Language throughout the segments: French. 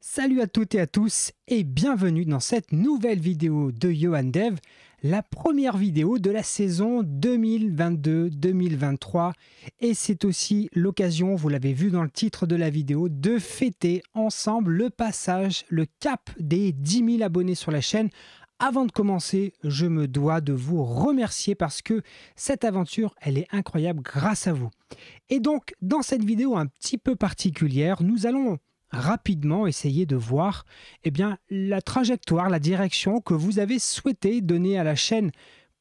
Salut à toutes et à tous et bienvenue dans cette nouvelle vidéo de Johan Dev, la première vidéo de la saison 2022-2023 et c'est aussi l'occasion, vous l'avez vu dans le titre de la vidéo, de fêter ensemble le passage, le cap des 10 000 abonnés sur la chaîne. Avant de commencer, je me dois de vous remercier parce que cette aventure, elle est incroyable grâce à vous. Et donc, dans cette vidéo un petit peu particulière, nous allons rapidement essayer de voir la trajectoire, la direction que vous avez souhaité donner à la chaîne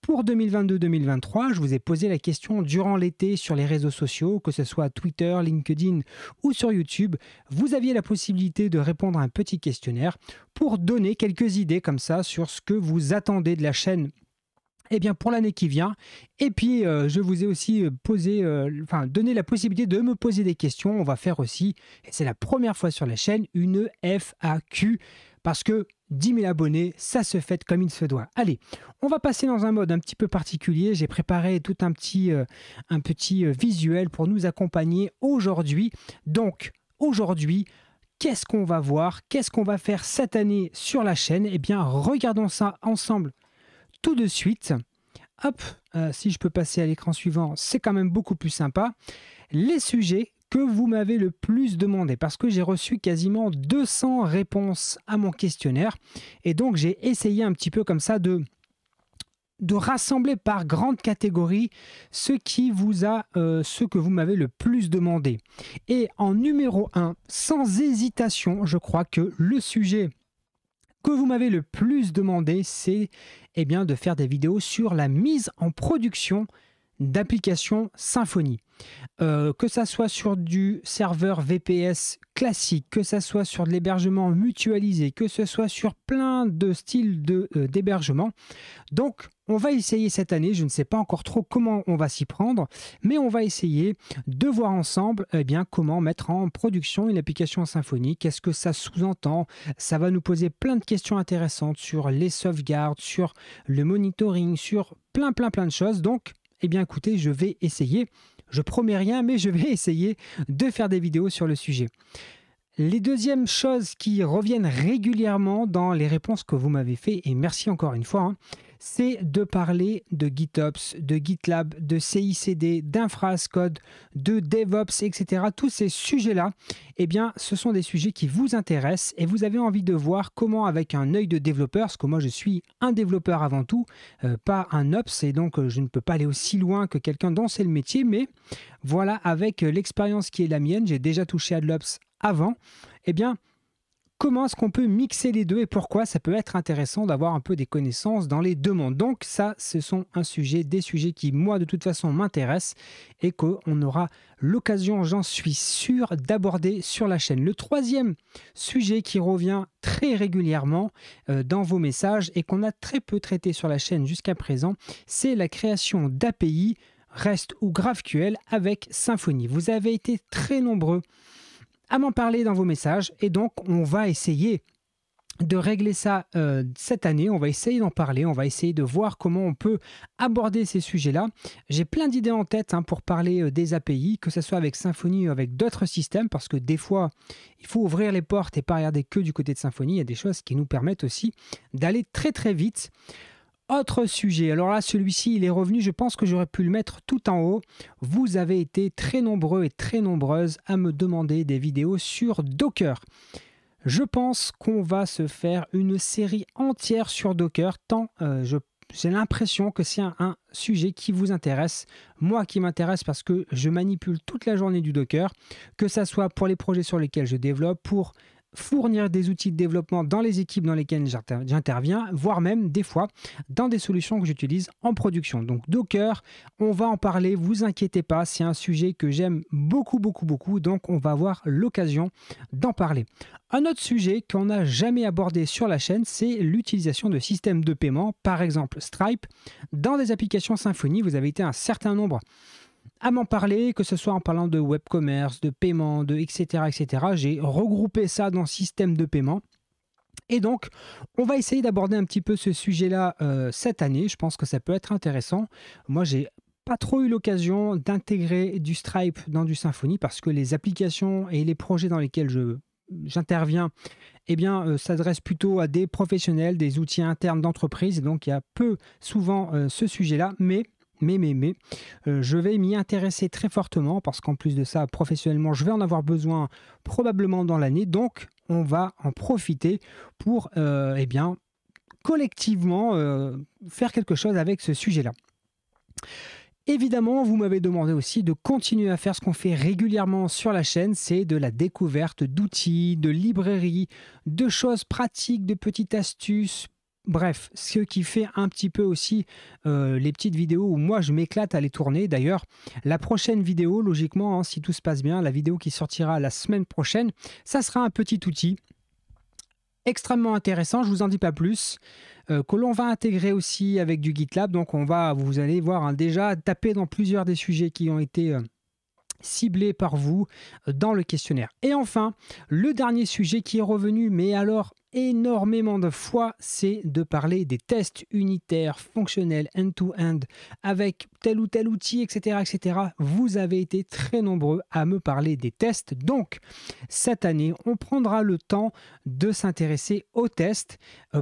pour 2022-2023. Je vous ai posé la question durant l'été sur les réseaux sociaux, que ce soit Twitter, LinkedIn ou sur YouTube. Vous aviez la possibilité de répondre à un petit questionnaire pour donner quelques idées comme ça sur ce que vous attendez de la chaîne pour l'année qui vient. Et puis, je vous ai aussi donné la possibilité de me poser des questions. On va faire aussi, et c'est la première fois sur la chaîne, une FAQ, parce que 10 000 abonnés, ça se fête comme il se doit. Allez, on va passer dans un mode un petit peu particulier. J'ai préparé tout un petit visuel pour nous accompagner aujourd'hui. Donc, aujourd'hui, qu'est-ce qu'on va voir? Qu'est-ce qu'on va faire cette année sur la chaîne? Eh bien, regardons ça ensemble tout de suite. Hop, si je peux passer à l'écran suivant, c'est quand même beaucoup plus sympa. Les sujets que vous m'avez le plus demandé, parce que j'ai reçu quasiment 200 réponses à mon questionnaire, et donc j'ai essayé un petit peu comme ça de rassembler par grande catégorie ce que vous m'avez le plus demandé. Et en numéro 1, sans hésitation, je crois que le sujet que vous m'avez le plus demandé, c'est de faire des vidéos sur la mise en production d'applications Symfony. Que ça soit sur du serveur VPS classique, que ça soit sur de l'hébergement mutualisé, que ce soit sur plein de styles d'hébergement. Donc, on va essayer cette année, je ne sais pas encore trop comment on va s'y prendre, mais on va essayer de voir ensemble comment mettre en production une application Symfony, qu'est-ce que ça sous-entend. Ça va nous poser plein de questions intéressantes sur les sauvegardes, sur le monitoring, sur plein de choses. Donc, écoutez, je vais essayer. Je promets rien, mais je vais essayer de faire des vidéos sur le sujet. Les deuxièmes choses qui reviennent régulièrement dans les réponses que vous m'avez fait, et merci encore une fois, c'est de parler de GitOps, de GitLab, de CI/CD, d'infra as code, de DevOps, etc. Tous ces sujets-là, ce sont des sujets qui vous intéressent et vous avez envie de voir comment, avec un œil de développeur, parce que moi je suis un développeur avant tout, pas un Ops, et donc je ne peux pas aller aussi loin que quelqu'un dont c'est le métier, mais voilà, avec l'expérience qui est la mienne, j'ai déjà touché à de l'Ops avant, comment est-ce qu'on peut mixer les deux et pourquoi ça peut être intéressant d'avoir un peu des connaissances dans les deux mondes. Donc ça, ce sont des sujets qui, moi, de toute façon, m'intéressent et qu'on aura l'occasion, j'en suis sûr, d'aborder sur la chaîne. Le troisième sujet qui revient très régulièrement dans vos messages et qu'on a très peu traité sur la chaîne jusqu'à présent, c'est la création d'API, REST ou GraphQL avec Symfony. Vous avez été très nombreux à m'en parler dans vos messages et donc on va essayer de régler ça cette année, on va essayer d'en parler, on va essayer de voir comment on peut aborder ces sujets-là. J'ai plein d'idées en tête pour parler des API, que ce soit avec Symfony ou avec d'autres systèmes, parce que des fois, il faut ouvrir les portes et pas regarder que du côté de Symfony. Il y a des choses qui nous permettent aussi d'aller très vite. Autre sujet, alors là celui-ci il est revenu, je pense que j'aurais pu le mettre tout en haut. Vous avez été très nombreux et très nombreuses à me demander des vidéos sur Docker. Je pense qu'on va se faire une série entière sur Docker, tant j'ai l'impression que c'est un sujet qui vous intéresse, moi qui m'intéresse parce que je manipule toute la journée du Docker, que ça soit pour les projets sur lesquels je développe, pour fournir des outils de développement dans les équipes dans lesquelles j'interviens, voire même des fois dans des solutions que j'utilise en production. Donc Docker, on va en parler, vous inquiétez pas, c'est un sujet que j'aime beaucoup, donc on va avoir l'occasion d'en parler. Un autre sujet qu'on n'a jamais abordé sur la chaîne, c'est l'utilisation de systèmes de paiement, par exemple Stripe, dans des applications Symfony. Vous avez été un certain nombre à m'en parler, que ce soit en parlant de web commerce, de paiement, etc. J'ai regroupé ça dans système de paiement. Et donc, on va essayer d'aborder un petit peu ce sujet-là cette année. Je pense que ça peut être intéressant. Moi, j'ai pas trop eu l'occasion d'intégrer du Stripe dans du Symfony parce que les applications et les projets dans lesquels je j'interviens, eh bien, s'adresse plutôt à des professionnels, des outils internes d'entreprise. Donc, il y a peu souvent ce sujet-là, mais, je vais m'y intéresser très fortement parce qu'en plus de ça, professionnellement, je vais en avoir besoin probablement dans l'année. Donc, on va en profiter pour, eh bien, collectivement, faire quelque chose avec ce sujet-là. Évidemment, vous m'avez demandé aussi de continuer à faire ce qu'on fait régulièrement sur la chaîne, c'est de la découverte d'outils, de librairies, de choses pratiques, de petites astuces. Bref, ce qui fait un petit peu aussi les petites vidéos où moi je m'éclate à les tourner. D'ailleurs, la prochaine vidéo, logiquement, hein, si tout se passe bien, la vidéo qui sortira la semaine prochaine, ça sera un petit outil extrêmement intéressant, je vous en dis pas plus, que l'on va intégrer aussi avec du GitLab. Donc vous allez voir, hein, déjà taper dans plusieurs des sujets qui ont été ciblés par vous dans le questionnaire. Et enfin, le dernier sujet qui est revenu, mais alors énormément de fois, c'est de parler des tests unitaires, fonctionnels, end-to-end, avec tel ou tel outil, etc., etc. Vous avez été très nombreux à me parler des tests. Donc, cette année, on prendra le temps de s'intéresser aux tests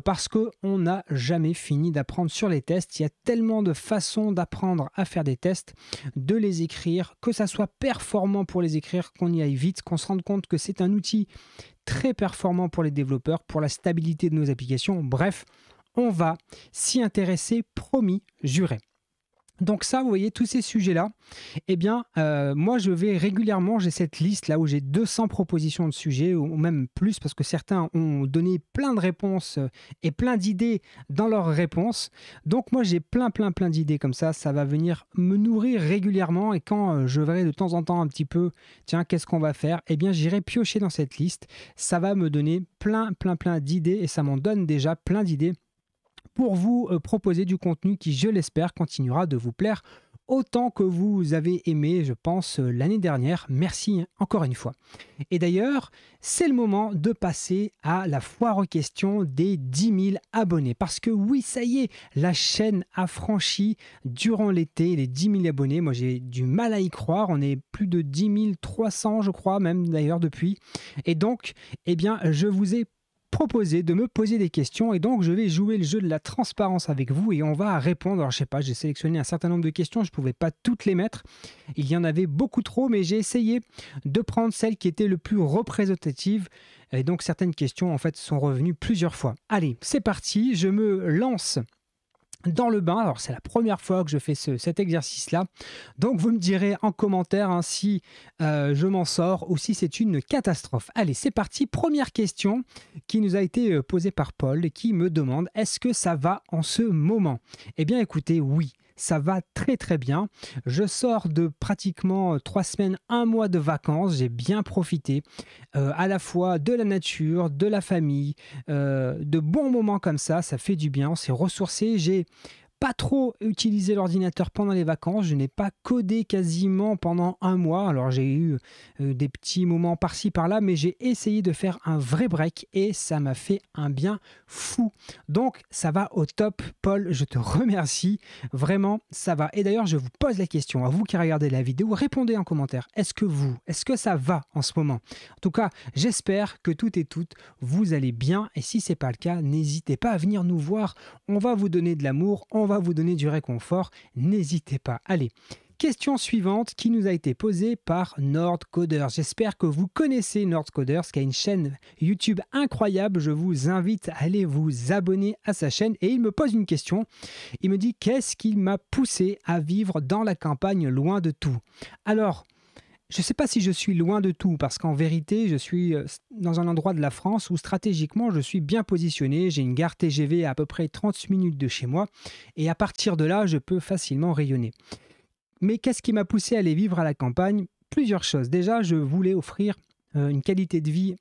parce qu'on n'a jamais fini d'apprendre sur les tests. Il y a tellement de façons d'apprendre à faire des tests, de les écrire, que ça soit performant pour les écrire, qu'on y aille vite, qu'on se rende compte que c'est un outil très performant pour les développeurs, pour la stabilité de nos applications. Bref, on va s'y intéresser, promis, juré. Donc ça, vous voyez, tous ces sujets-là, eh bien, moi, je vais régulièrement, j'ai cette liste là où j'ai 200 propositions de sujets, ou même plus, parce que certains ont donné plein de réponses et plein d'idées dans leurs réponses. Donc moi, j'ai plein d'idées comme ça va venir me nourrir régulièrement, et quand je verrai de temps en temps un petit peu, tiens, qu'est-ce qu'on va faire? Eh bien, j'irai piocher dans cette liste. Ça va me donner plein d'idées, et ça m'en donne déjà plein d'idées pour vous proposer du contenu qui, je l'espère, continuera de vous plaire autant que vous avez aimé, je pense, l'année dernière. Merci encore une fois. Et d'ailleurs, c'est le moment de passer à la foire aux questions des 10 000 abonnés. Parce que oui, ça y est, la chaîne a franchi durant l'été les 10 000 abonnés. Moi, j'ai du mal à y croire. On est plus de 10 300, je crois, même d'ailleurs depuis. Et donc, eh bien, je vous ai proposé de me poser des questions, et donc je vais jouer le jeu de la transparence avec vous et on va répondre. Alors je sais pas, j'ai sélectionné un certain nombre de questions, je ne pouvais pas toutes les mettre, il y en avait beaucoup trop, mais j'ai essayé de prendre celles qui étaient le plus représentatives, et donc certaines questions en fait sont revenues plusieurs fois. Allez, c'est parti, je me lance dans le bain. Alors c'est la première fois que je fais cet exercice-là. Donc vous me direz en commentaire hein, si je m'en sors ou si c'est une catastrophe. Allez, c'est parti. Première question qui nous a été posée par Paul et qui me demande: est-ce que ça va en ce moment? Eh bien écoutez, oui. Ça va très bien. Je sors de pratiquement 3 semaines, 1 mois de vacances. J'ai bien profité à la fois de la nature, de la famille, de bons moments comme ça fait du bien, on s'est ressourcé. J'ai pas trop utilisé l'ordinateur pendant les vacances, je n'ai pas codé quasiment pendant 1 mois. Alors j'ai eu des petits moments par-ci par-là, mais j'ai essayé de faire un vrai break et ça m'a fait un bien fou. Donc ça va au top, Paul, je te remercie, vraiment ça va. Et d'ailleurs je vous pose la question, à vous qui regardez la vidéo, répondez en commentaire, est-ce que ça va en ce moment? En tout cas, j'espère que toutes et toutes vous allez bien, et si c'est pas le cas, n'hésitez pas à venir nous voir, on va vous donner de l'amour, on va vous donner du réconfort, n'hésitez pas. Allez, question suivante qui nous a été posée par NordCoders. J'espère que vous connaissez NordCoders, qui a une chaîne YouTube incroyable. Je vous invite à aller vous abonner à sa chaîne. Et il me pose une question. Il me dit: qu'est-ce qui m'a poussé à vivre dans la campagne loin de tout? Alors, je ne sais pas si je suis loin de tout, parce qu'en vérité, je suis dans un endroit de la France où stratégiquement, je suis bien positionné. J'ai une gare TGV à peu près 30 minutes de chez moi, et à partir de là, je peux facilement rayonner. Mais qu'est-ce qui m'a poussé à aller vivre à la campagne? Plusieurs choses. Déjà, je voulais offrir une qualité de vie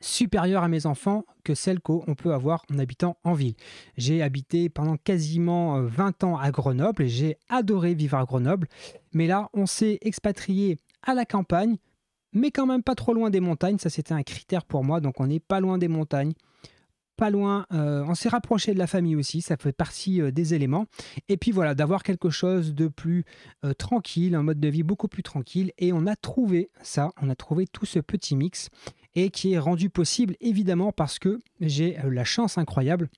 supérieure à mes enfants que celle qu'on peut avoir en habitant en ville. J'ai habité pendant quasiment 20 ans à Grenoble et j'ai adoré vivre à Grenoble. Mais là, on s'est expatrié à la campagne, mais quand même pas trop loin des montagnes. Ça, c'était un critère pour moi. Donc, on n'est pas loin des montagnes, pas loin. On s'est rapproché de la famille aussi. Ça fait partie des éléments. Et puis voilà, d'avoir quelque chose de plus tranquille, un mode de vie beaucoup plus tranquille. Et on a trouvé ça. On a trouvé tout ce petit mix. et qui est rendu possible évidemment parce que j'ai la chance incroyable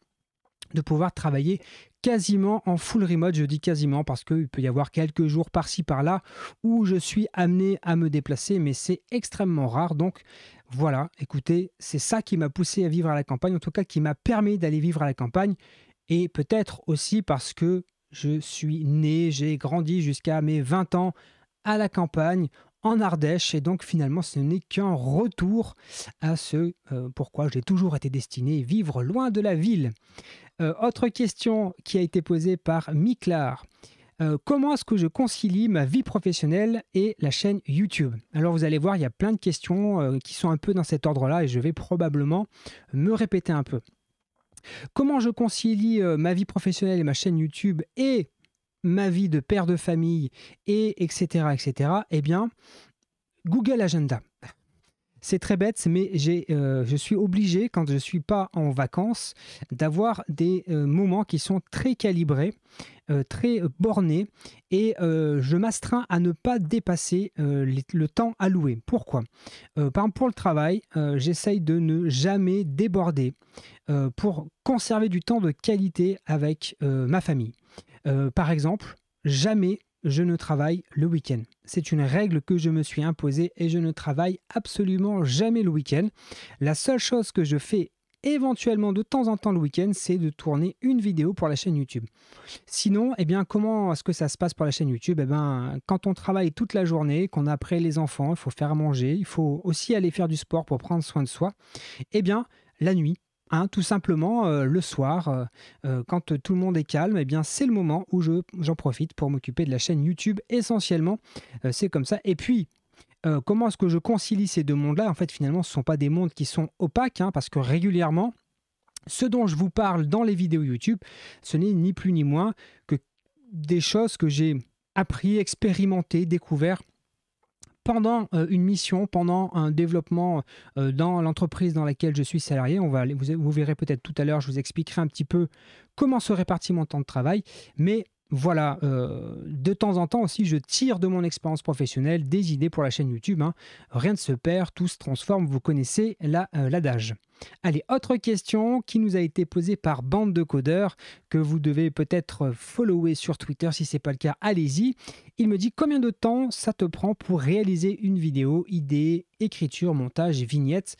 de pouvoir travailler quasiment en full remote. Je dis quasiment parce qu'il peut y avoir quelques jours par-ci par-là où je suis amené à me déplacer, mais c'est extrêmement rare. Donc voilà, écoutez, c'est ça qui m'a poussé à vivre à la campagne, en tout cas qui m'a permis d'aller vivre à la campagne, et peut-être aussi parce que je suis né, j'ai grandi jusqu'à mes 20 ans à la campagne, en Ardèche, et donc finalement ce n'est qu'un retour à ce pourquoi j'ai toujours été destiné à vivre loin de la ville. Autre question qui a été posée par Miklar. Comment est-ce que je concilie ma vie professionnelle et la chaîne YouTube? Alors vous allez voir, il y a plein de questions qui sont un peu dans cet ordre-là et je vais probablement me répéter un peu. Comment je concilie ma vie professionnelle et ma chaîne YouTube et ma vie de père de famille et etc. etc. Eh bien, Google Agenda. C'est très bête, mais je suis obligé, quand je ne suis pas en vacances, d'avoir des moments qui sont très calibrés, très bornés, et je m'astreins à ne pas dépasser le temps alloué. Pourquoi? Par exemple, pour le travail, j'essaye de ne jamais déborder pour conserver du temps de qualité avec ma famille. Par exemple, jamais je ne travaille le week-end. C'est une règle que je me suis imposée et je ne travaille absolument jamais le week-end. La seule chose que je fais éventuellement de temps en temps le week-end, c'est de tourner une vidéo pour la chaîne YouTube. Sinon, eh bien, comment est-ce que ça se passe pour la chaîne YouTube? Eh bien, quand on travaille toute la journée, qu'on a après les enfants, il faut faire à manger, il faut aussi aller faire du sport pour prendre soin de soi, eh bien, la nuit, tout simplement, le soir, quand tout le monde est calme, eh bien, c'est le moment où j'en profite pour m'occuper de la chaîne YouTube essentiellement. C'est comme ça. Et puis, comment est-ce que je concilie ces deux mondes-là? En fait, finalement, ce ne sont pas des mondes qui sont opaques, parce que régulièrement, ce dont je vous parle dans les vidéos YouTube, ce n'est ni plus ni moins que des choses que j'ai appris, expérimenté, découvert pendant une mission, pendant un développement dans l'entreprise dans laquelle je suis salarié. Vous verrez peut-être tout à l'heure, je vous expliquerai un petit peu comment se répartit mon temps de travail. Mais voilà, de temps en temps aussi, je tire de mon expérience professionnelle des idées pour la chaîne YouTube. Rien ne se perd, tout se transforme. Vous connaissez l'adage. Allez, autre question qui nous a été posée par Bande de Codeurs, que vous devez peut-être follower sur Twitter. Si ce n'est pas le cas, allez-y. Il me dit: combien de temps ça te prend pour réaliser une vidéo? Idée, écriture, montage, vignette.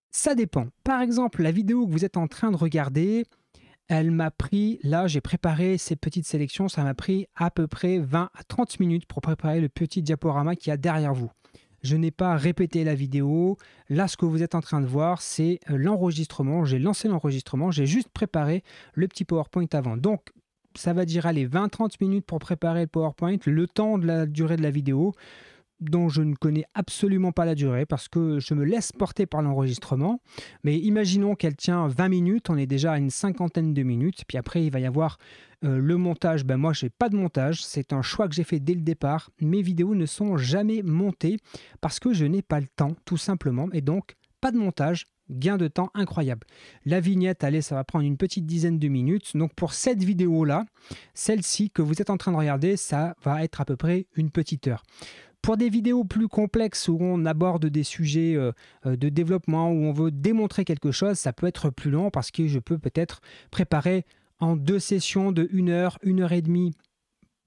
Ça dépend. Par exemple, la vidéo que vous êtes en train de regarder, elle m'a pris, là j'ai préparé ces petites sélections, ça m'a pris à peu près 20 à 30 minutes pour préparer le petit diaporama qu'il y a derrière vous. Je n'ai pas répété la vidéo. Là, ce que vous êtes en train de voir, c'est l'enregistrement. J'ai lancé l'enregistrement, j'ai juste préparé le petit PowerPoint avant. Donc, ça va dire, allez, 20-30 minutes pour préparer le PowerPoint, le temps de la durée de la vidéo, dont je ne connais absolument pas la durée parce que je me laisse porter par l'enregistrement. Mais imaginons qu'elle tient 20 minutes, on est déjà à une cinquantaine de minutes. Puis après, il va y avoir le montage. Moi, je n'ai pas de montage. C'est un choix que j'ai fait dès le départ. Mes vidéos ne sont jamais montées parce que je n'ai pas le temps, tout simplement. Et donc, pas de montage. Gain de temps incroyable. La vignette, allez, ça va prendre une petite dizaine de minutes. Donc pour cette vidéo-là, celle-ci que vous êtes en train de regarder, ça va être à peu près une petite heure. Pour des vidéos plus complexes où on aborde des sujets de développement, où on veut démontrer quelque chose, ça peut être plus long parce que je peux peut-être préparer en 2 sessions de 1 heure, 1 heure et demie.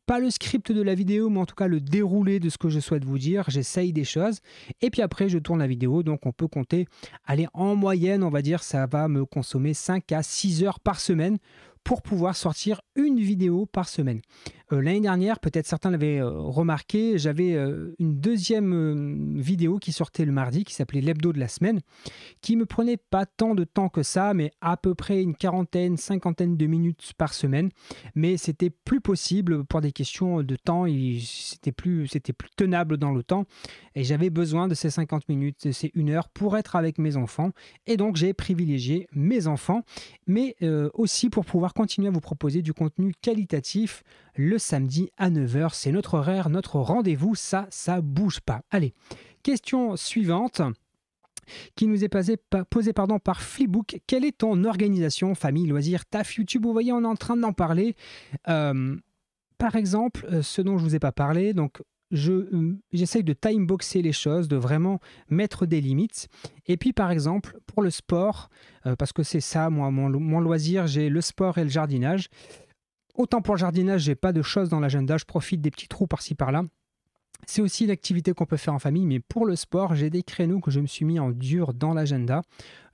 Pas le script de la vidéo, mais en tout cas le déroulé de ce que je souhaite vous dire. J'essaye des choses et puis après je tourne la vidéo. Donc on peut compter, allez, en moyenne, on va dire, ça va me consommer 5 à 6 heures par semaine pour pouvoir sortir une vidéo par semaine. L'année dernière, peut-être certains l'avaient remarqué, j'avais une deuxième vidéo qui sortait le mardi, qui s'appelait l'hebdo de la semaine, qui me prenait pas tant de temps que ça, mais à peu près une quarantaine, cinquantaine de minutes par semaine. Mais c'était plus possible pour des questions de temps, c'était plus tenable dans le temps. Et j'avais besoin de ces 50 minutes, de ces 1 heure pour être avec mes enfants. Et donc j'ai privilégié mes enfants, mais aussi pour pouvoir continuer à vous proposer du contenu qualitatif le samedi à 9 h. C'est notre horaire, notre rendez-vous, ça bouge pas. Allez, question suivante qui nous est posée par Flipbook. Quelle est ton organisation, famille, loisirs, taf, YouTube? Vous voyez, on est en train d'en parler. Par exemple, ce dont je ne vous ai pas parlé, donc j'essaye de timeboxer les choses, de vraiment mettre des limites. Et puis par exemple, pour le sport, parce que c'est ça, moi, mon loisir, j'ai le sport et le jardinage. Autant pour le jardinage, j'ai pas de choses dans l'agenda, je profite des petits trous par-ci par-là. C'est aussi une activité qu'on peut faire en famille, mais pour le sport, j'ai des créneaux que je me suis mis en dur dans l'agenda.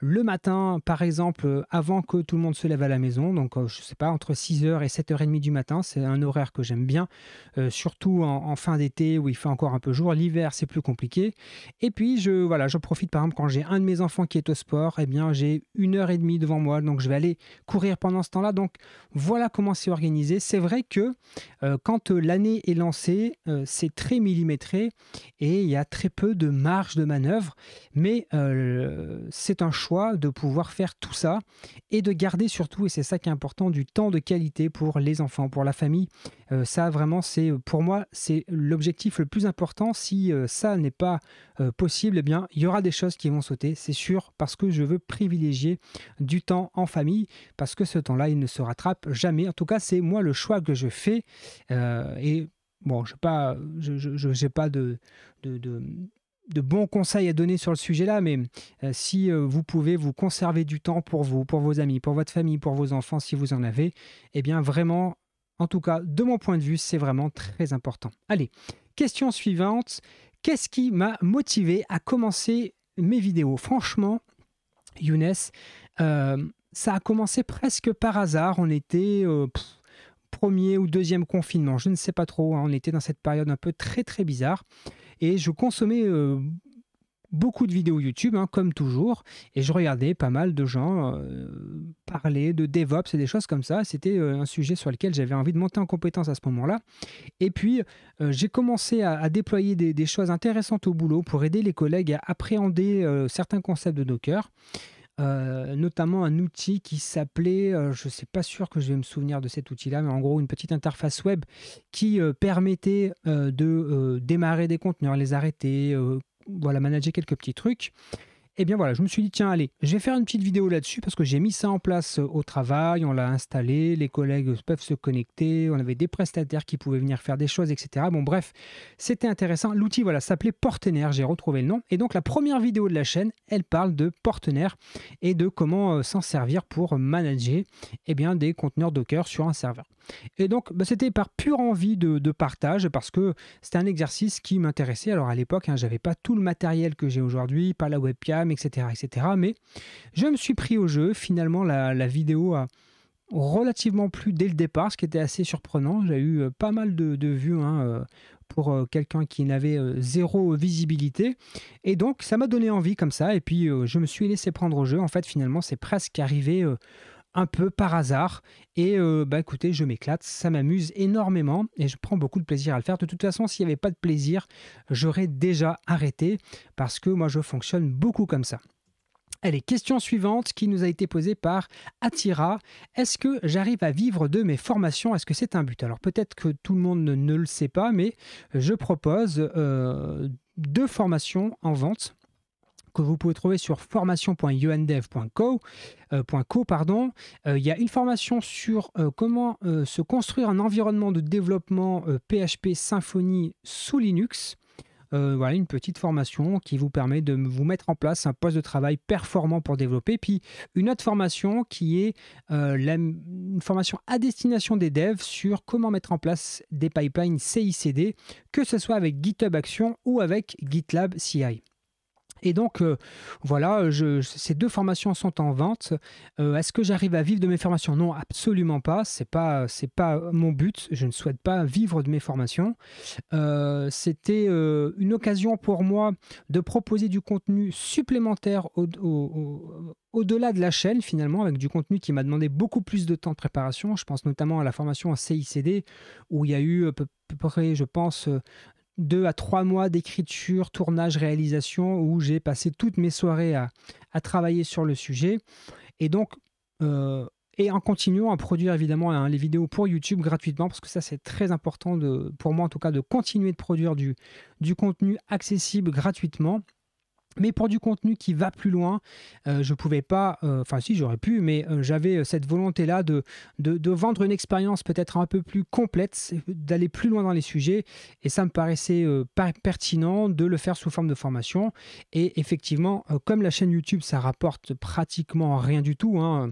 Le matin, par exemple, avant que tout le monde se lève à la maison, donc je ne sais pas, entre 6h et 7h30 du matin, c'est un horaire que j'aime bien, surtout en fin d'été où il fait encore un peu jour. L'hiver, c'est plus compliqué. Et puis, voilà, je profite par exemple quand j'ai un de mes enfants qui est au sport, eh bien, j'ai 1h30 devant moi, donc je vais aller courir pendant ce temps-là. Donc voilà comment c'est organisé. C'est vrai que quand l'année est lancée, c'est très millimétré et il y a très peu de marge de manœuvre, mais c'est un choix de pouvoir faire tout ça et de garder surtout, et c'est ça qui est important, du temps de qualité pour les enfants, pour la famille. Ça vraiment, c'est pour moi, c'est l'objectif le plus important. Si ça n'est pas possible, eh bien, il y aura des choses qui vont sauter, c'est sûr, parce que je veux privilégier du temps en famille, parce que ce temps-là, il ne se rattrape jamais. En tout cas, c'est moi le choix que je fais. Et bon, je n'ai pas de bons conseils à donner sur le sujet-là, mais si vous pouvez vous conserver du temps pour vous, pour vos amis, pour votre famille, pour vos enfants, si vous en avez, eh bien vraiment, en tout cas, de mon point de vue, c'est vraiment très important. Allez, question suivante. Qu'est-ce qui m'a motivé à commencer mes vidéos? Franchement, Younes, ça a commencé presque par hasard. On était premier ou deuxième confinement, je ne sais pas trop, hein. On était dans cette période un peu très très bizarre. Et je consommais beaucoup de vidéos YouTube, hein, comme toujours, et je regardais pas mal de gens parler de DevOps et des choses comme ça. C'était un sujet sur lequel j'avais envie de monter en compétence à ce moment-là. Et puis, j'ai commencé à déployer des choses intéressantes au boulot pour aider les collègues à appréhender certains concepts de Docker. Notamment un outil qui s'appelait, je ne suis pas sûr que je vais me souvenir de cet outil-là, mais en gros une petite interface web qui permettait de démarrer des conteneurs, les arrêter, voilà, manager quelques petits trucs. Et bien voilà, je me suis dit, tiens, allez, je vais faire une petite vidéo là-dessus parce que j'ai mis ça en place au travail, on l'a installé, les collègues peuvent se connecter, on avait des prestataires qui pouvaient venir faire des choses, etc. Bon, bref, c'était intéressant. L'outil, voilà, s'appelait Portenaire, j'ai retrouvé le nom. Et donc, la première vidéo de la chaîne, elle parle de Portenaire et de comment s'en servir pour manager bien, des conteneurs Docker sur un serveur. Et donc, c'était par pure envie de partage parce que c'était un exercice qui m'intéressait. Alors, à l'époque, je n'avais pas tout le matériel que j'ai aujourd'hui, pas la webcam, etc., etc. Mais je me suis pris au jeu. Finalement, la vidéo a relativement plu dès le départ, ce qui était assez surprenant. J'ai eu pas mal de vues pour quelqu'un qui n'avait zéro visibilité. Et donc, ça m'a donné envie comme ça. Et puis, je me suis laissé prendre au jeu. En fait, finalement, c'est presque arrivé un peu par hasard. Et écoutez, je m'éclate, ça m'amuse énormément et je prends beaucoup de plaisir à le faire. De toute façon, s'il n'y avait pas de plaisir, j'aurais déjà arrêté parce que moi, je fonctionne beaucoup comme ça. Allez, question suivante qui nous a été posée par Attira. Est-ce que j'arrive à vivre de mes formations? Est-ce que c'est un but? Alors peut-être que tout le monde ne le sait pas, mais je propose 2 formations en vente que vous pouvez trouver sur formation.yoandev.co. Il y a une formation sur comment se construire un environnement de développement PHP Symfony sous Linux. Voilà, une petite formation qui vous permet de vous mettre en place un poste de travail performant pour développer. Puis une autre formation qui est une formation à destination des devs sur comment mettre en place des pipelines CI/CD, que ce soit avec GitHub Action ou avec GitLab CI. Et donc, voilà, ces 2 formations sont en vente. Est-ce que j'arrive à vivre de mes formations? Non, absolument pas. C'est pas mon but. Je ne souhaite pas vivre de mes formations. C'était une occasion pour moi de proposer du contenu supplémentaire au-delà de la chaîne, finalement, avec du contenu qui m'a demandé beaucoup plus de temps de préparation. Je pense notamment à la formation en CI/CD, où il y a eu à peu près, je pense, 2 à 3 mois d'écriture, tournage, réalisation, où j'ai passé toutes mes soirées à travailler sur le sujet. Et donc, et en continuant à produire évidemment les vidéos pour YouTube gratuitement, parce que ça c'est très important pour moi en tout cas, de continuer de produire du contenu accessible gratuitement. Mais pour du contenu qui va plus loin, je pouvais pas, enfin si j'aurais pu, mais j'avais cette volonté-là de vendre une expérience peut-être un peu plus complète, d'aller plus loin dans les sujets, et ça me paraissait pertinent de le faire sous forme de formation. Et effectivement, comme la chaîne YouTube, ça rapporte pratiquement rien du tout, hein.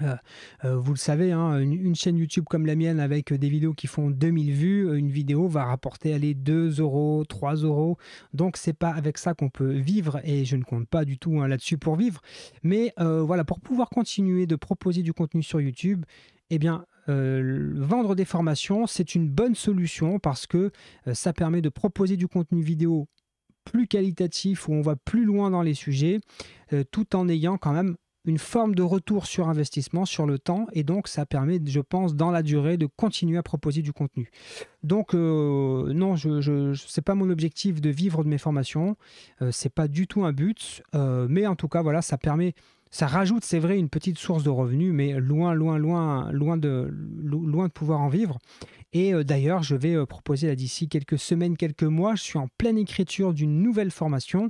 Heu vous le savez, hein, une chaîne YouTube comme la mienne avec des vidéos qui font 2000 vues, une vidéo va rapporter, allez, 2 €, 3 €. Donc c'est pas avec ça qu'on peut vivre et je ne compte pas du tout, hein, là-dessus pour vivre. Mais voilà, pour pouvoir continuer de proposer du contenu sur YouTube, eh bien, vendre des formations, c'est une bonne solution parce que, ça permet de proposer du contenu vidéo plus qualitatif, où on va plus loin dans les sujets, tout en ayant quand même une forme de retour sur investissement sur le temps, et donc ça permet, je pense, dans la durée, de continuer à proposer du contenu. Donc non, c'est pas mon objectif de vivre de mes formations, c'est pas du tout un but, mais en tout cas, voilà, ça rajoute, c'est vrai, une petite source de revenus, mais loin, loin, loin, loin de pouvoir en vivre. Et d'ailleurs, je vais proposer là d'ici quelques semaines, quelques mois, je suis en pleine écriture d'une nouvelle formation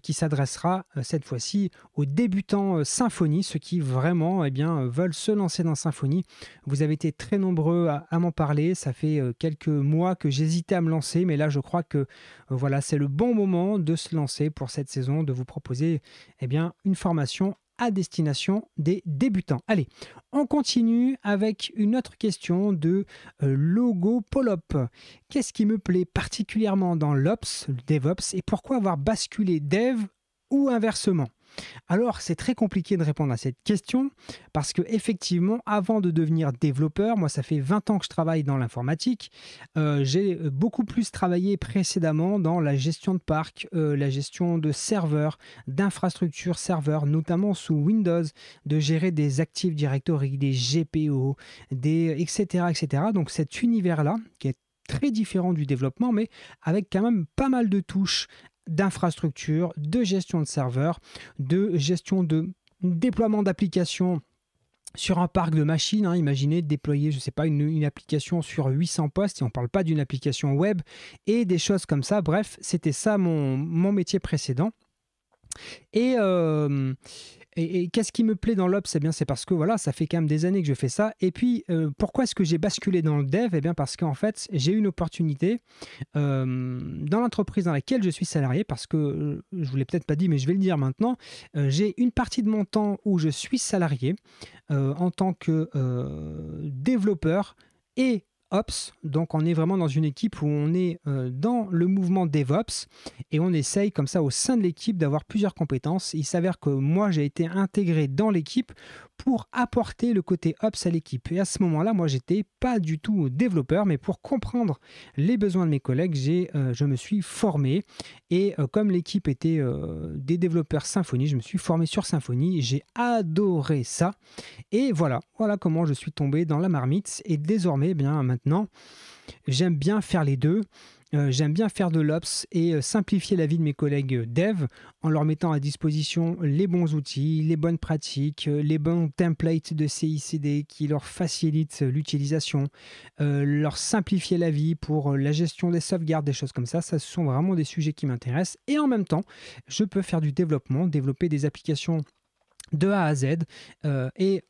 qui s'adressera cette fois-ci aux débutants symphonie, ceux qui vraiment, eh bien, veulent se lancer dans symphonie. Vous avez été très nombreux à m'en parler, ça fait quelques mois que j'hésitais à me lancer, mais là je crois que voilà, c'est le bon moment de se lancer pour cette saison, de vous proposer, eh bien, une formation à destination des débutants. Allez, on continue avec une autre question de Logo Polop. Qu'est-ce qui me plaît particulièrement dans l'Ops, le DevOps, et pourquoi avoir basculé Dev ou inversement? Alors, c'est très compliqué de répondre à cette question parce que effectivement, avant de devenir développeur, moi, ça fait 20 ans que je travaille dans l'informatique. J'ai beaucoup plus travaillé précédemment dans la gestion de parc, la gestion de serveurs, d'infrastructures serveurs, notamment sous Windows, de gérer des Active Directory, des GPO, etc., etc. Donc, cet univers-là, qui est très différent du développement, mais avec quand même pas mal de touches d'infrastructure, de gestion de serveurs, de gestion de déploiement d'applications sur un parc de machines, hein. Imaginez déployer, je ne sais pas, une application sur 800 postes, et on ne parle pas d'une application web, et des choses comme ça. Bref, c'était ça mon métier précédent. Et, qu'est-ce qui me plaît dans l'Ops? Eh bien, c'est parce que voilà, ça fait quand même des années que je fais ça. Et puis, pourquoi est-ce que j'ai basculé dans le dev? Eh bien, parce qu'en fait, j'ai eu une opportunité dans l'entreprise dans laquelle je suis salarié, parce que je ne vous l'ai peut-être pas dit, mais je vais le dire maintenant. J'ai une partie de mon temps où je suis salarié en tant que développeur et Ops, donc on est vraiment dans une équipe où on est dans le mouvement DevOps, et on essaye comme ça au sein de l'équipe d'avoir plusieurs compétences. Il s'avère que moi j'ai été intégré dans l'équipe pour apporter le côté Ops à l'équipe, et à ce moment-là, moi j'étais pas du tout développeur, mais pour comprendre les besoins de mes collègues, je me suis formé, et comme l'équipe était des développeurs Symfony, je me suis formé sur Symfony, j'ai adoré ça. Et voilà comment je suis tombé dans la marmite. Et désormais, eh bien maintenant, j'aime bien faire les deux. J'aime bien faire de l'Ops et simplifier la vie de mes collègues dev en leur mettant à disposition les bons outils, les bonnes pratiques, les bons templates de CI/CD qui leur facilitent l'utilisation, leur simplifier la vie pour la gestion des sauvegardes, des choses comme ça. Ça, ce sont vraiment des sujets qui m'intéressent. Et en même temps, je peux faire du développement, développer des applications de A à Z, et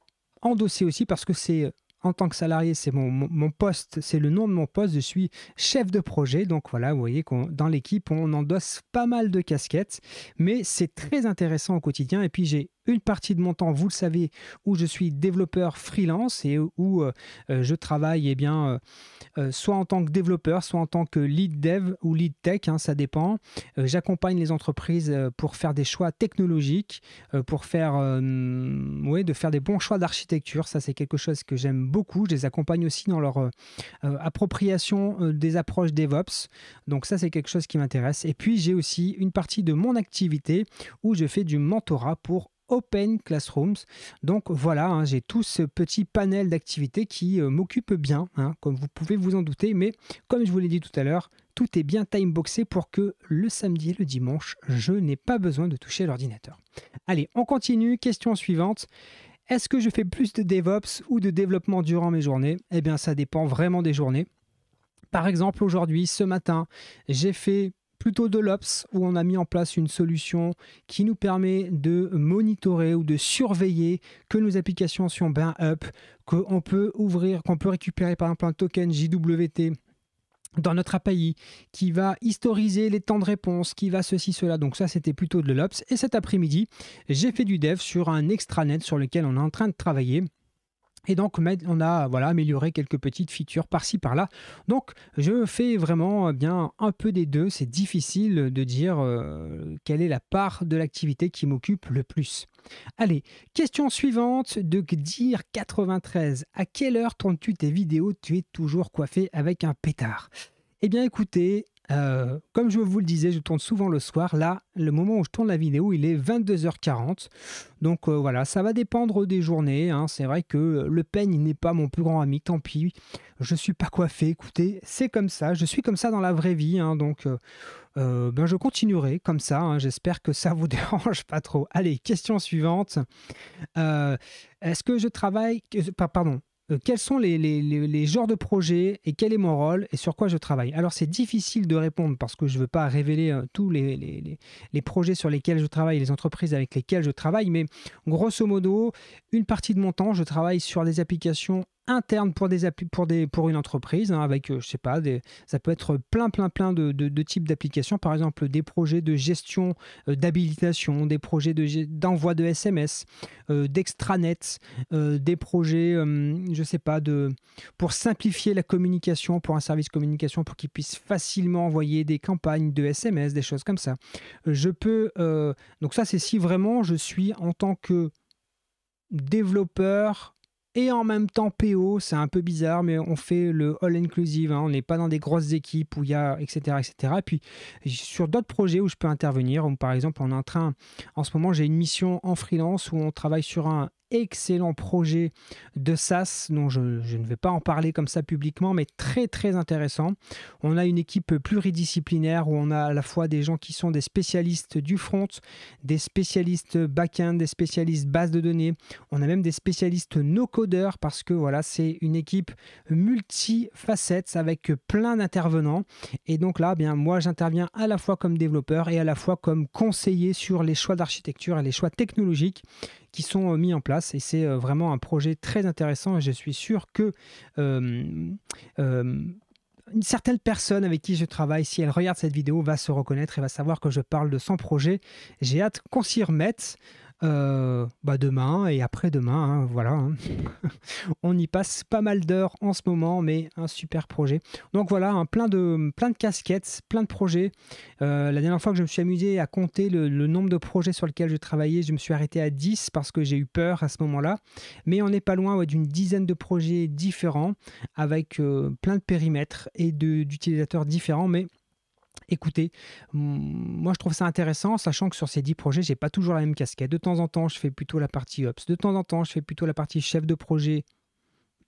endosser aussi, parce que c'est en tant que salarié, c'est mon poste, c'est le nom de mon poste, je suis chef de projet. Donc voilà, vous voyez que dans l'équipe, on endosse pas mal de casquettes, mais c'est très intéressant au quotidien. Et puis j'ai une partie de mon temps, vous le savez, où je suis développeur freelance et où je travaille soit en tant que développeur, soit en tant que lead dev ou lead tech, hein, ça dépend. J'accompagne les entreprises pour faire des choix technologiques, pour faire des bons choix d'architecture. Ça, c'est quelque chose que j'aime beaucoup. Je les accompagne aussi dans leur appropriation des approches DevOps. Donc ça, c'est quelque chose qui m'intéresse. Et puis, j'ai aussi une partie de mon activité où je fais du mentorat pour Open Classrooms. Donc voilà, hein, j'ai tout ce petit panel d'activités qui m'occupe bien, hein, comme vous pouvez vous en douter. Mais comme je vous l'ai dit tout à l'heure, tout est bien timeboxé pour que le samedi et le dimanche, je n'ai pas besoin de toucher l'ordinateur. Allez, on continue. Question suivante. Est-ce que je fais plus de DevOps ou de développement durant mes journées? Eh bien, ça dépend vraiment des journées. Par exemple, aujourd'hui, ce matin, j'ai fait plutôt de l'Ops où on a mis en place une solution qui nous permet de monitorer ou de surveiller que nos applications sont bien up, qu'on peut ouvrir, qu'on peut récupérer par exemple un token JWT dans notre API, qui va historiser les temps de réponse, qui va ceci, cela. Donc ça, c'était plutôt de l'Ops. Et cet après-midi, j'ai fait du dev sur un extranet sur lequel on est en train de travailler. Et donc, on a amélioré quelques petites features par-ci, par-là. Donc, je fais vraiment bien un peu des deux. C'est difficile de dire quelle est la part de l'activité qui m'occupe le plus. Allez, question suivante de Gdir93. À quelle heure tournes-tu tes vidéos? Tu es toujours coiffé avec un pétard. Eh bien, écoutez, comme je vous le disais, je tourne souvent le soir. Là, le moment où je tourne la vidéo, il est 22h40. Donc voilà, ça va dépendre des journées. Hein. C'est vrai que le peigne n'est pas mon plus grand ami. Tant pis, je ne suis pas coiffé. Écoutez, c'est comme ça. Je suis comme ça dans la vraie vie. Hein. Donc je continuerai comme ça. Hein. J'espère que ça ne vous dérange pas trop. Allez, question suivante. Est-ce que je travaille... Pardon. Quels sont les genres de projets et quel est mon rôle et sur quoi je travaille? Alors c'est difficile de répondre parce que je ne veux pas révéler tous les projets sur lesquels je travaille, les entreprises avec lesquelles je travaille, mais grosso modo, une partie de mon temps, je travaille sur des applications internes pour une entreprise, hein, avec, je sais pas, ça peut être plein de types d'applications, par exemple des projets de gestion d'habilitation, des projets d'envoi de SMS, d'extranet, des projets, je sais pas, pour simplifier la communication, pour un service communication, pour qu'il puisse facilement envoyer des campagnes de SMS, des choses comme ça. Je peux, donc ça c'est si vraiment je suis en tant que développeur et en même temps PO, c'est un peu bizarre, mais on fait le all-inclusive, hein, on n'est pas dans des grosses équipes où il y a, etc., etc. Et puis, sur d'autres projets où je peux intervenir, où, par exemple, en ce moment, j'ai une mission en freelance où on travaille sur un excellent projet de SaaS dont je ne vais pas en parler comme ça publiquement, mais très intéressant. On a une équipe pluridisciplinaire où on a à la fois des gens qui sont des spécialistes du front, des spécialistes back-end, des spécialistes base de données. On a même des spécialistes no-codeurs parce que voilà, c'est une équipe multi-facettes avec plein d'intervenants. Et donc là, bien, moi, j'interviens à la fois comme développeur et à la fois comme conseiller sur les choix d'architecture et les choix technologiques qui sont mis en place et c'est vraiment un projet très intéressant et je suis sûr que une certaine personne avec qui je travaille, si elle regarde cette vidéo, va se reconnaître et va savoir que je parle de son projet. J'ai hâte qu'on s'y remette demain et après-demain, hein, voilà. Hein. On y passe pas mal d'heures en ce moment, mais un super projet. Donc voilà, hein, plein de casquettes, plein de projets. La dernière fois que je me suis amusé à compter le nombre de projets sur lesquels je travaillais, je me suis arrêté à 10 parce que j'ai eu peur à ce moment-là. Mais on n'est pas loin d'une dizaine de projets différents avec plein de périmètres et d'utilisateurs différents, mais écoutez, moi je trouve ça intéressant, sachant que sur ces 10 projets, j'ai pas toujours la même casquette. De temps en temps, je fais plutôt la partie Ops. De temps en temps, je fais plutôt la partie chef de projet,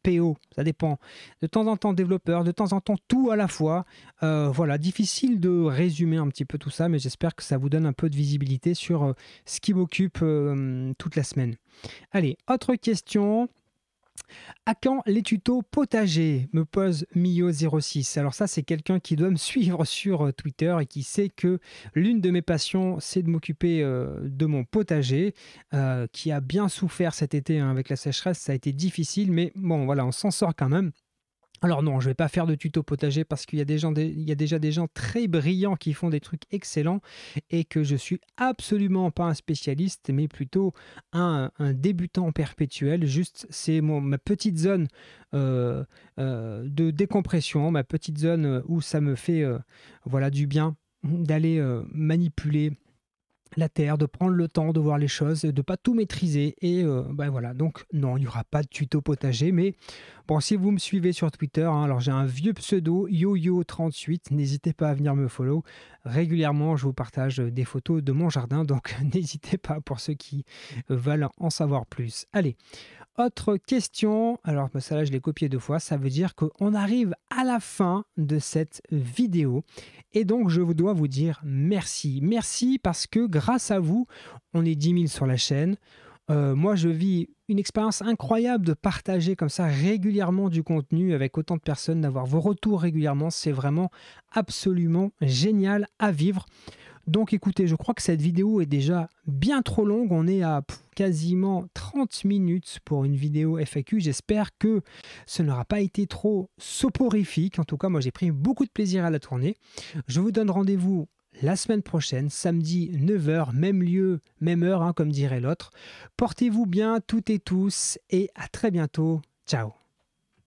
PO, ça dépend. De temps en temps, développeur, de temps en temps, tout à la fois. Voilà, difficile de résumer un petit peu tout ça, mais j'espère que ça vous donne un peu de visibilité sur ce qui m'occupe toute la semaine. Allez, autre question. À quand les tutos potagers? Me pose Mio06. Alors ça, c'est quelqu'un qui doit me suivre sur Twitter et qui sait que l'une de mes passions, c'est de m'occuper de mon potager, qui a bien souffert cet été hein, avec la sécheresse. Ça a été difficile, mais bon, voilà, on s'en sort quand même. Alors non, je ne vais pas faire de tuto potager parce qu'il y a déjà des gens très brillants qui font des trucs excellents et que je suis absolument pas un spécialiste, mais plutôt un débutant perpétuel. Juste, c'est ma petite zone de décompression, ma petite zone où ça me fait voilà, du bien d'aller manipuler la terre, de prendre le temps de voir les choses, de ne pas tout maîtriser. Et voilà, donc non, il n'y aura pas de tuto potager. Mais bon, si vous me suivez sur Twitter, hein, alors j'ai un vieux pseudo, YoYo38, n'hésitez pas à venir me follow. Régulièrement, je vous partage des photos de mon jardin, donc n'hésitez pas pour ceux qui veulent en savoir plus. Allez, autre question. Alors celle-là, je l'ai copiée 2 fois. Ça veut dire qu'on arrive à la fin de cette vidéo. Et donc, je dois vous dire merci. Merci parce que grâce à vous, on est 10 000 sur la chaîne. Moi, je vis une expérience incroyable de partager comme ça régulièrement du contenu avec autant de personnes, d'avoir vos retours régulièrement. C'est vraiment absolument génial à vivre. Donc écoutez, je crois que cette vidéo est déjà bien trop longue. On est à quasiment 30 minutes pour une vidéo FAQ. J'espère que ce n'aura pas été trop soporifique. En tout cas, moi j'ai pris beaucoup de plaisir à la tourner. Je vous donne rendez-vous la semaine prochaine, samedi 9 h, même lieu, même heure, hein, comme dirait l'autre. Portez-vous bien toutes et tous et à très bientôt. Ciao.